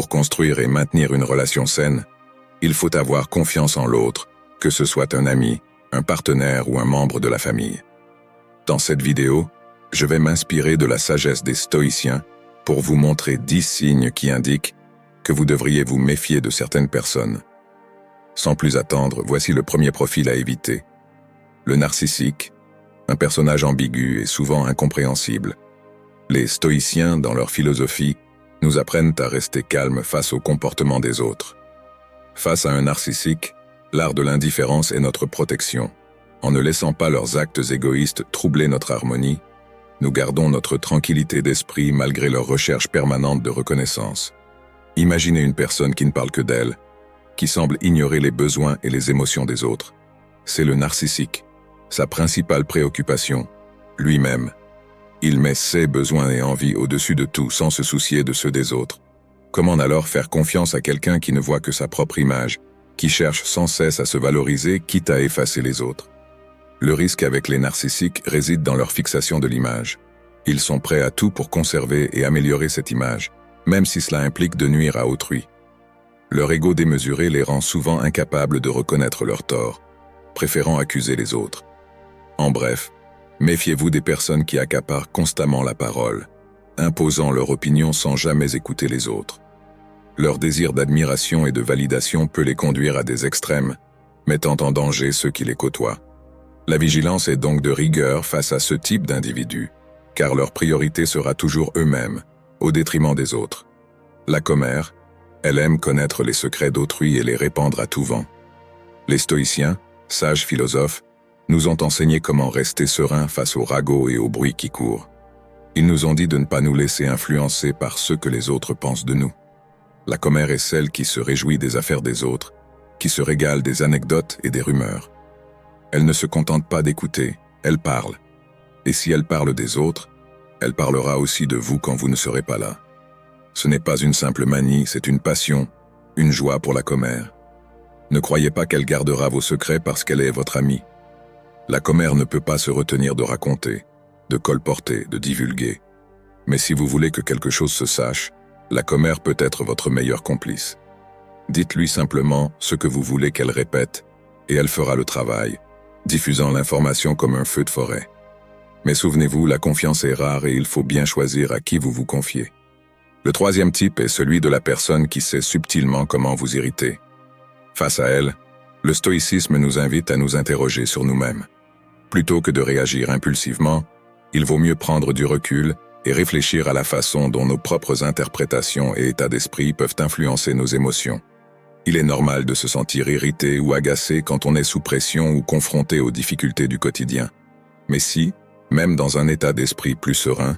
Pour construire et maintenir une relation saine, il faut avoir confiance en l'autre, que ce soit un ami, un partenaire ou un membre de la famille. Dans cette vidéo, je vais m'inspirer de la sagesse des stoïciens pour vous montrer 10 signes qui indiquent que vous devriez vous méfier de certaines personnes. Sans plus attendre, voici le premier profil à éviter. Le narcissique, un personnage ambigu et souvent incompréhensible. Les stoïciens, dans leur philosophie, nous apprennent à rester calmes face au comportement des autres. Face à un narcissique, l'art de l'indifférence est notre protection. En ne laissant pas leurs actes égoïstes troubler notre harmonie, nous gardons notre tranquillité d'esprit malgré leur recherche permanente de reconnaissance. Imaginez une personne qui ne parle que d'elle, qui semble ignorer les besoins et les émotions des autres. C'est le narcissique. Sa principale préoccupation, lui-même. Il met ses besoins et envies au-dessus de tout sans se soucier de ceux des autres. Comment alors faire confiance à quelqu'un qui ne voit que sa propre image, qui cherche sans cesse à se valoriser, quitte à effacer les autres? Le risque avec les narcissiques réside dans leur fixation de l'image. Ils sont prêts à tout pour conserver et améliorer cette image, même si cela implique de nuire à autrui. Leur ego démesuré les rend souvent incapables de reconnaître leurs torts, préférant accuser les autres. En bref, méfiez-vous des personnes qui accaparent constamment la parole, imposant leur opinion sans jamais écouter les autres. Leur désir d'admiration et de validation peut les conduire à des extrêmes, mettant en danger ceux qui les côtoient. La vigilance est donc de rigueur face à ce type d'individus, car leur priorité sera toujours eux-mêmes, au détriment des autres. La commère, elle aime connaître les secrets d'autrui et les répandre à tout vent. Les stoïciens, sages philosophes, nous ont enseigné comment rester serein face aux ragots et au bruit qui court. Ils nous ont dit de ne pas nous laisser influencer par ce que les autres pensent de nous. La commère est celle qui se réjouit des affaires des autres, qui se régale des anecdotes et des rumeurs. Elle ne se contente pas d'écouter, elle parle. Et si elle parle des autres, elle parlera aussi de vous quand vous ne serez pas là. Ce n'est pas une simple manie, c'est une passion, une joie pour la commère. Ne croyez pas qu'elle gardera vos secrets parce qu'elle est votre amie. La commère ne peut pas se retenir de raconter, de colporter, de divulguer. Mais si vous voulez que quelque chose se sache, la commère peut être votre meilleur complice. Dites-lui simplement ce que vous voulez qu'elle répète, et elle fera le travail, diffusant l'information comme un feu de forêt. Mais souvenez-vous, la confiance est rare et il faut bien choisir à qui vous vous confiez. Le troisième type est celui de la personne qui sait subtilement comment vous irriter. Face à elle, le stoïcisme nous invite à nous interroger sur nous-mêmes. Plutôt que de réagir impulsivement, il vaut mieux prendre du recul et réfléchir à la façon dont nos propres interprétations et états d'esprit peuvent influencer nos émotions. Il est normal de se sentir irrité ou agacé quand on est sous pression ou confronté aux difficultés du quotidien. Mais si, même dans un état d'esprit plus serein,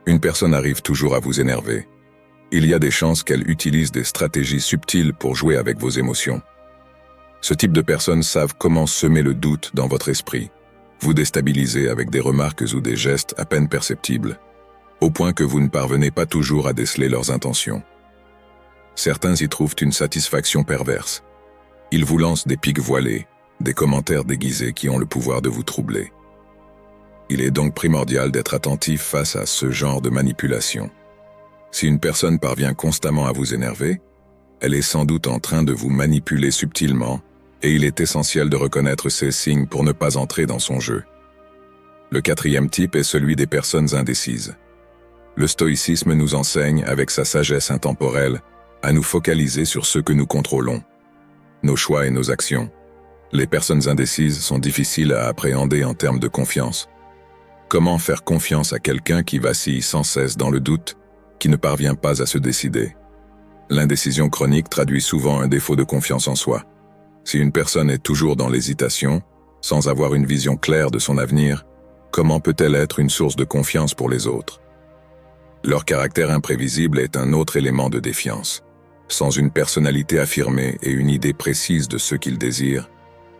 une personne arrive toujours à vous énerver, il y a des chances qu'elle utilise des stratégies subtiles pour jouer avec vos émotions. Ce type de personnes savent comment semer le doute dans votre esprit, vous déstabiliser avec des remarques ou des gestes à peine perceptibles, au point que vous ne parvenez pas toujours à déceler leurs intentions. Certains y trouvent une satisfaction perverse. Ils vous lancent des piques voilées, des commentaires déguisés qui ont le pouvoir de vous troubler. Il est donc primordial d'être attentif face à ce genre de manipulation. Si une personne parvient constamment à vous énerver, elle est sans doute en train de vous manipuler subtilement, et il est essentiel de reconnaître ces signes pour ne pas entrer dans son jeu. Le quatrième type est celui des personnes indécises. Le stoïcisme nous enseigne, avec sa sagesse intemporelle, à nous focaliser sur ce que nous contrôlons, nos choix et nos actions. Les personnes indécises sont difficiles à appréhender en termes de confiance. Comment faire confiance à quelqu'un qui vacille sans cesse dans le doute, qui ne parvient pas à se décider? L'indécision chronique traduit souvent un défaut de confiance en soi. Si une personne est toujours dans l'hésitation, sans avoir une vision claire de son avenir, comment peut-elle être une source de confiance pour les autres? Leur caractère imprévisible est un autre élément de défiance. Sans une personnalité affirmée et une idée précise de ce qu'ils désirent,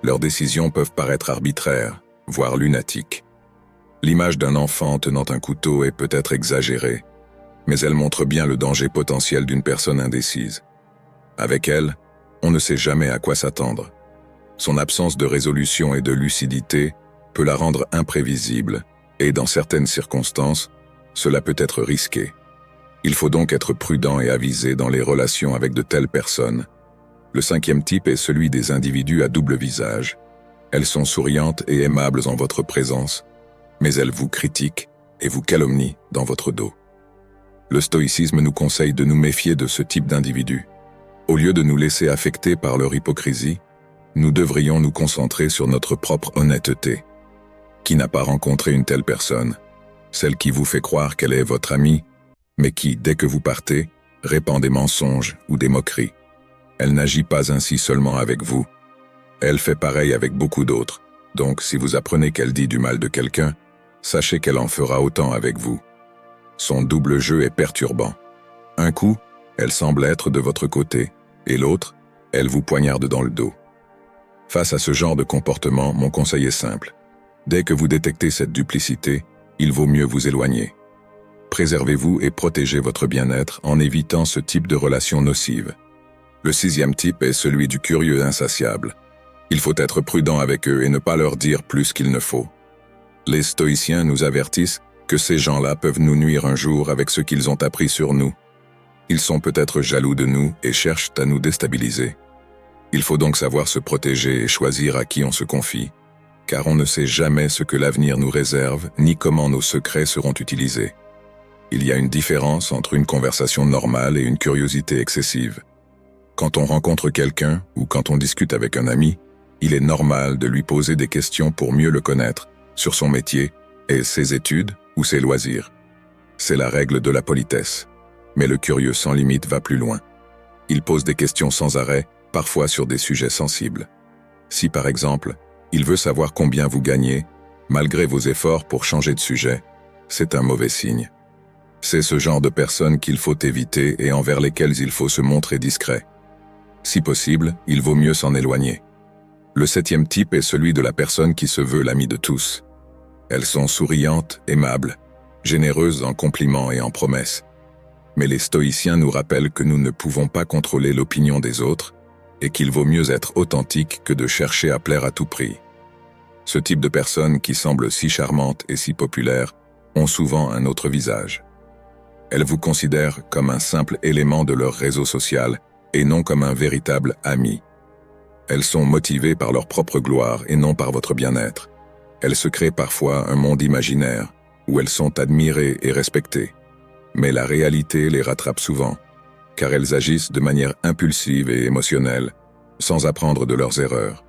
leurs décisions peuvent paraître arbitraires, voire lunatiques. L'image d'un enfant tenant un couteau est peut-être exagérée, mais elle montre bien le danger potentiel d'une personne indécise. Avec elle, on ne sait jamais à quoi s'attendre. Son absence de résolution et de lucidité peut la rendre imprévisible, et dans certaines circonstances, cela peut être risqué. Il faut donc être prudent et avisé dans les relations avec de telles personnes. Le cinquième type est celui des individus à double visage. Elles sont souriantes et aimables en votre présence, mais elles vous critiquent et vous calomnient dans votre dos. Le stoïcisme nous conseille de nous méfier de ce type d'individus. Au lieu de nous laisser affecter par leur hypocrisie, nous devrions nous concentrer sur notre propre honnêteté. Qui n'a pas rencontré une telle personne? Celle qui vous fait croire qu'elle est votre amie, mais qui, dès que vous partez, répand des mensonges ou des moqueries. Elle n'agit pas ainsi seulement avec vous. Elle fait pareil avec beaucoup d'autres. Donc, si vous apprenez qu'elle dit du mal de quelqu'un, sachez qu'elle en fera autant avec vous. Son double jeu est perturbant. Un coup, elle semble être de votre côté, et l'autre, elle vous poignarde dans le dos. Face à ce genre de comportement, mon conseil est simple. Dès que vous détectez cette duplicité, il vaut mieux vous éloigner. Préservez-vous et protégez votre bien-être en évitant ce type de relations nocives. Le sixième type est celui du curieux insatiable. Il faut être prudent avec eux et ne pas leur dire plus qu'il ne faut. Les stoïciens nous avertissent que ces gens-là peuvent nous nuire un jour avec ce qu'ils ont appris sur nous. Ils sont peut-être jaloux de nous et cherchent à nous déstabiliser. Il faut donc savoir se protéger et choisir à qui on se confie, car on ne sait jamais ce que l'avenir nous réserve ni comment nos secrets seront utilisés. Il y a une différence entre une conversation normale et une curiosité excessive. Quand on rencontre quelqu'un ou quand on discute avec un ami, il est normal de lui poser des questions pour mieux le connaître, sur son métier et ses études ou ses loisirs. C'est la règle de la politesse. Mais le curieux sans limite va plus loin. Il pose des questions sans arrêt, parfois sur des sujets sensibles. Si par exemple, il veut savoir combien vous gagnez, malgré vos efforts pour changer de sujet, c'est un mauvais signe. C'est ce genre de personnes qu'il faut éviter et envers lesquelles il faut se montrer discret. Si possible, il vaut mieux s'en éloigner. Le septième type est celui de la personne qui se veut l'amie de tous. Elles sont souriantes, aimables, généreuses en compliments et en promesses. Mais les stoïciens nous rappellent que nous ne pouvons pas contrôler l'opinion des autres et qu'il vaut mieux être authentique que de chercher à plaire à tout prix. Ce type de personnes qui semblent si charmantes et si populaires ont souvent un autre visage. Elles vous considèrent comme un simple élément de leur réseau social et non comme un véritable ami. Elles sont motivées par leur propre gloire et non par votre bien-être. Elles se créent parfois un monde imaginaire où elles sont admirées et respectées. Mais la réalité les rattrape souvent, car elles agissent de manière impulsive et émotionnelle, sans apprendre de leurs erreurs.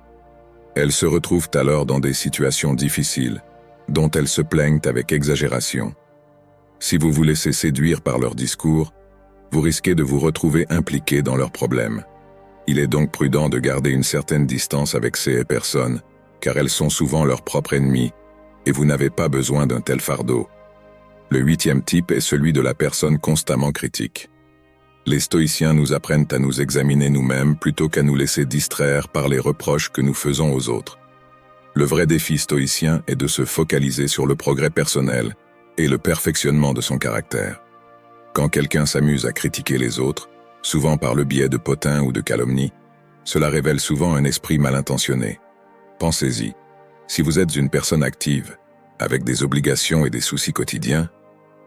Elles se retrouvent alors dans des situations difficiles, dont elles se plaignent avec exagération. Si vous vous laissez séduire par leurs discours, vous risquez de vous retrouver impliqué dans leurs problèmes. Il est donc prudent de garder une certaine distance avec ces personnes, car elles sont souvent leurs propres ennemis, et vous n'avez pas besoin d'un tel fardeau. Le huitième type est celui de la personne constamment critique. Les stoïciens nous apprennent à nous examiner nous-mêmes plutôt qu'à nous laisser distraire par les reproches que nous faisons aux autres. Le vrai défi stoïcien est de se focaliser sur le progrès personnel et le perfectionnement de son caractère. Quand quelqu'un s'amuse à critiquer les autres, souvent par le biais de potins ou de calomnies, cela révèle souvent un esprit mal intentionné. Pensez-y, si vous êtes une personne active, avec des obligations et des soucis quotidiens,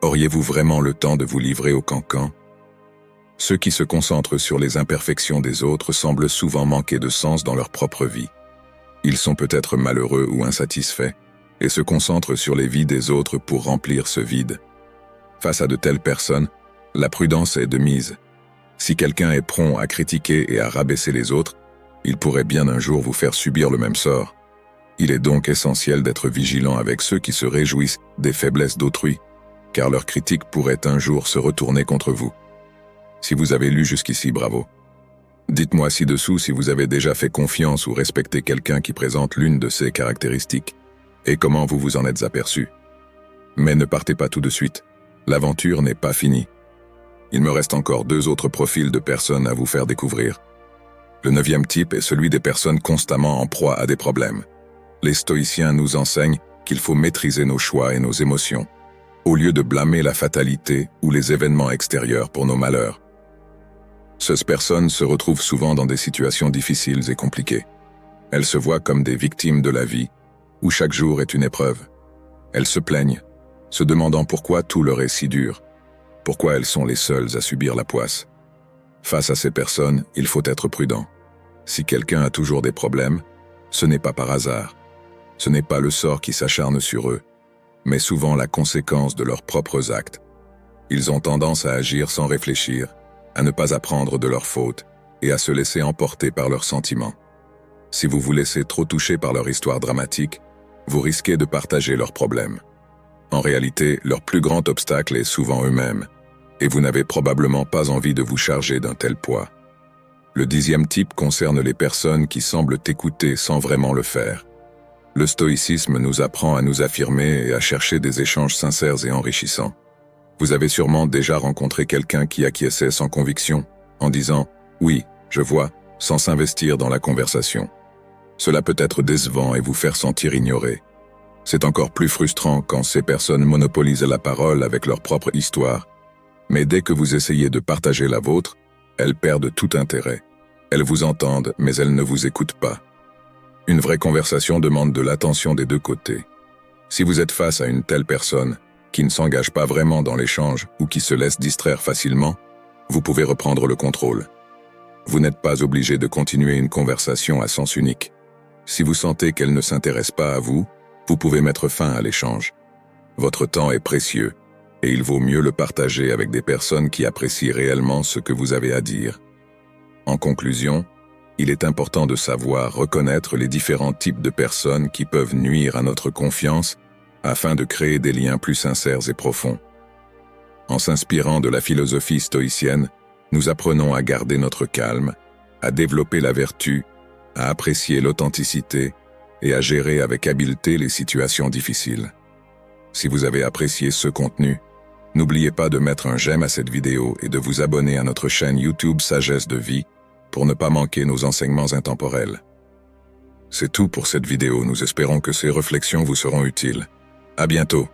auriez-vous vraiment le temps de vous livrer au cancan? Ceux qui se concentrent sur les imperfections des autres semblent souvent manquer de sens dans leur propre vie. Ils sont peut-être malheureux ou insatisfaits, et se concentrent sur les vies des autres pour remplir ce vide. Face à de telles personnes, la prudence est de mise. Si quelqu'un est prompt à critiquer et à rabaisser les autres, il pourrait bien un jour vous faire subir le même sort. Il est donc essentiel d'être vigilant avec ceux qui se réjouissent des faiblesses d'autrui, car leur critique pourrait un jour se retourner contre vous. Si vous avez lu jusqu'ici, bravo. Dites-moi ci-dessous si vous avez déjà fait confiance ou respecté quelqu'un qui présente l'une de ces caractéristiques, et comment vous vous en êtes aperçu. Mais ne partez pas tout de suite, l'aventure n'est pas finie. Il me reste encore 2 autres profils de personnes à vous faire découvrir. Le 9e type est celui des personnes constamment en proie à des problèmes. Les stoïciens nous enseignent qu'il faut maîtriser nos choix et nos émotions, au lieu de blâmer la fatalité ou les événements extérieurs pour nos malheurs. Ces personnes se retrouvent souvent dans des situations difficiles et compliquées. Elles se voient comme des victimes de la vie, où chaque jour est une épreuve. Elles se plaignent, se demandant pourquoi tout leur est si dur. Pourquoi elles sont les seules à subir la poisse? Face à ces personnes, il faut être prudent. Si quelqu'un a toujours des problèmes, ce n'est pas par hasard. Ce n'est pas le sort qui s'acharne sur eux, mais souvent la conséquence de leurs propres actes. Ils ont tendance à agir sans réfléchir, à ne pas apprendre de leurs fautes et à se laisser emporter par leurs sentiments. Si vous vous laissez trop toucher par leur histoire dramatique, vous risquez de partager leurs problèmes. En réalité, leur plus grand obstacle est souvent eux-mêmes, et vous n'avez probablement pas envie de vous charger d'un tel poids. Le 10e type concerne les personnes qui semblent écouter sans vraiment le faire. Le stoïcisme nous apprend à nous affirmer et à chercher des échanges sincères et enrichissants. Vous avez sûrement déjà rencontré quelqu'un qui acquiesçait sans conviction, en disant « oui, je vois », sans s'investir dans la conversation. Cela peut être décevant et vous faire sentir ignoré. C'est encore plus frustrant quand ces personnes monopolisent la parole avec leur propre histoire. Mais dès que vous essayez de partager la vôtre, elles perdent tout intérêt. Elles vous entendent, mais elles ne vous écoutent pas. Une vraie conversation demande de l'attention des deux côtés. Si vous êtes face à une telle personne, qui ne s'engage pas vraiment dans l'échange ou qui se laisse distraire facilement, vous pouvez reprendre le contrôle. Vous n'êtes pas obligé de continuer une conversation à sens unique. Si vous sentez qu'elle ne s'intéresse pas à vous, vous pouvez mettre fin à l'échange. Votre temps est précieux, et il vaut mieux le partager avec des personnes qui apprécient réellement ce que vous avez à dire. En conclusion, il est important de savoir reconnaître les différents types de personnes qui peuvent nuire à notre confiance afin de créer des liens plus sincères et profonds. En s'inspirant de la philosophie stoïcienne, nous apprenons à garder notre calme, à développer la vertu, à apprécier l'authenticité et à gérer avec habileté les situations difficiles. Si vous avez apprécié ce contenu, n'oubliez pas de mettre un j'aime à cette vidéo et de vous abonner à notre chaîne YouTube Sagesse de Vie pour ne pas manquer nos enseignements intemporels. C'est tout pour cette vidéo, nous espérons que ces réflexions vous seront utiles. À bientôt.